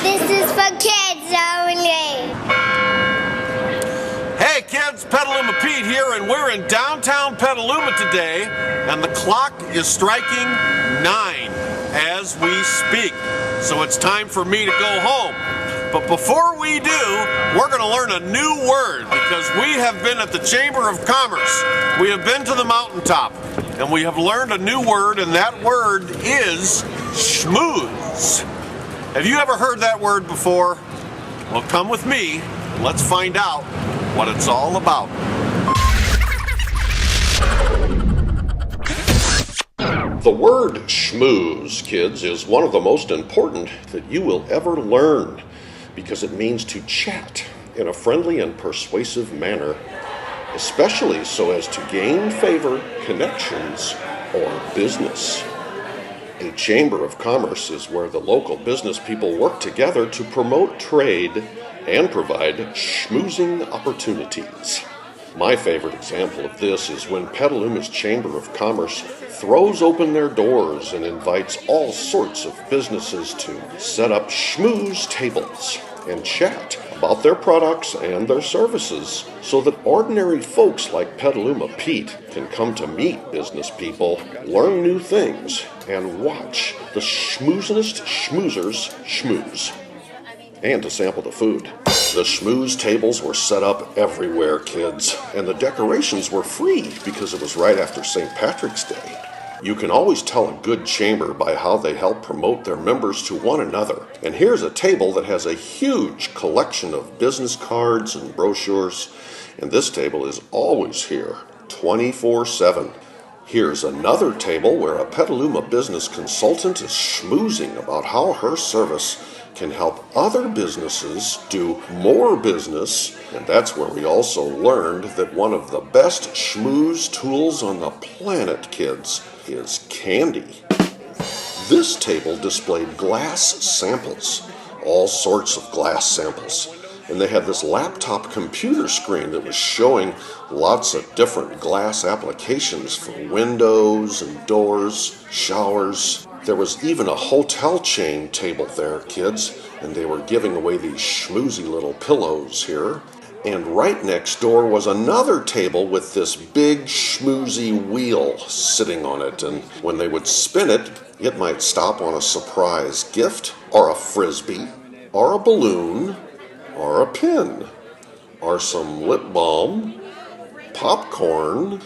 This is for kids only. Hey kids, Petaluma Pete here, and we're in downtown Petaluma today, and the clock is striking 9 as we speak. So it's time for me to go home. But before we do, we're going to learn a new word because we have been at the Chamber of Commerce. We have been to the mountaintop, and we have learned a new word, and that word is schmooze. Have you ever heard that word before? Well, come with me, and let's find out what it's all about. The word schmooze, kids, is one of the most important that you will ever learn because it means to chat in a friendly and persuasive manner, especially so as to gain favor, connections, or business. A chamber of commerce is where the local business people work together to promote trade and provide schmoozing opportunities. My favorite example of this is when Petaluma's Chamber of Commerce throws open their doors and invites all sorts of businesses to set up schmooze tables and chat about their products and their services so that ordinary folks like Petaluma Pete can come to meet business people, learn new things, and watch the schmoozingest schmoozers schmooze. And to sample the food. The schmooze tables were set up everywhere, kids, and the decorations were free because it was right after St. Patrick's Day. You can always tell a good chamber by how they help promote their members to one another. And here's a table that has a huge collection of business cards and brochures, and this table is always here, 24/7. Here's another table where a Petaluma business consultant is schmoozing about how her service can help other businesses do more business, and that's where we also learned that one of the best schmooze tools on the planet, kids, is candy. This table displayed glass samples, all sorts of glass samples, and they had this laptop computer screen that was showing lots of different glass applications for windows and doors, showers. There was even a hotel chain table there, kids, and they were giving away these schmoozy little pillows here. And right next door was another table with this big schmoozy wheel sitting on it, and when they would spin it, it might stop on a surprise gift, or a frisbee, or a balloon, or a pin, or some lip balm, popcorn.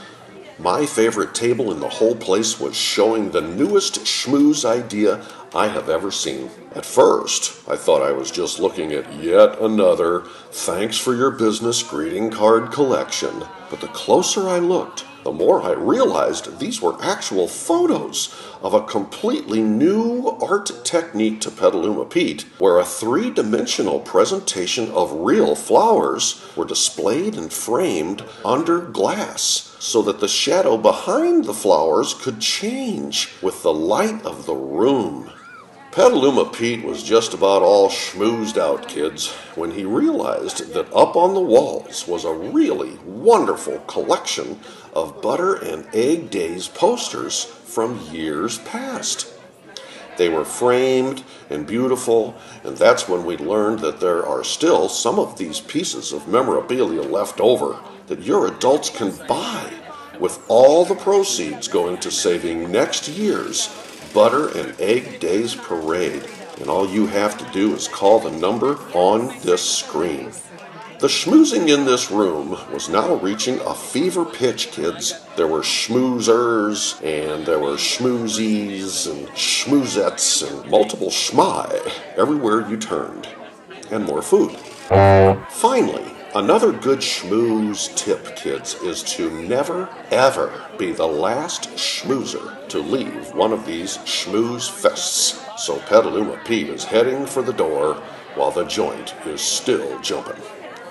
My favorite table in the whole place was showing the newest schmooze idea I have ever seen. At first, I thought I was just looking at yet another thanks for your business greeting card collection. But the closer I looked, the more I realized these were actual photos of a completely new art technique to Petaluma Pete, where a 3-dimensional presentation of real flowers were displayed and framed under glass, so that the shadow behind the flowers could change with the light of the room. Petaluma Pete was just about all schmoozed out, kids, when he realized that up on the walls was a really wonderful collection of Butter and Egg Days posters from years past. They were framed and beautiful, and that's when we learned that there are still some of these pieces of memorabilia left over that your adults can buy, with all the proceeds going to saving next year's Butter and Egg Days Parade. And all you have to do is call the number on this screen. The schmoozing in this room was now reaching a fever pitch, kids. There were schmoozers, and there were schmoozies, and schmoozettes, and multiple schmai everywhere you turned. And more food. Finally, another good schmooze tip, kids, is to never, ever be the last schmoozer to leave one of these schmooze fests. So Petaluma Pete is heading for the door while the joint is still jumping.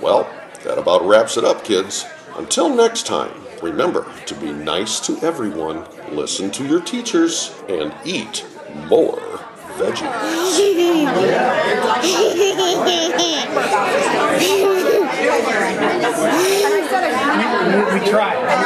Well, that about wraps it up, kids. Until next time, remember to be nice to everyone, listen to your teachers, and eat more veggies. We tried.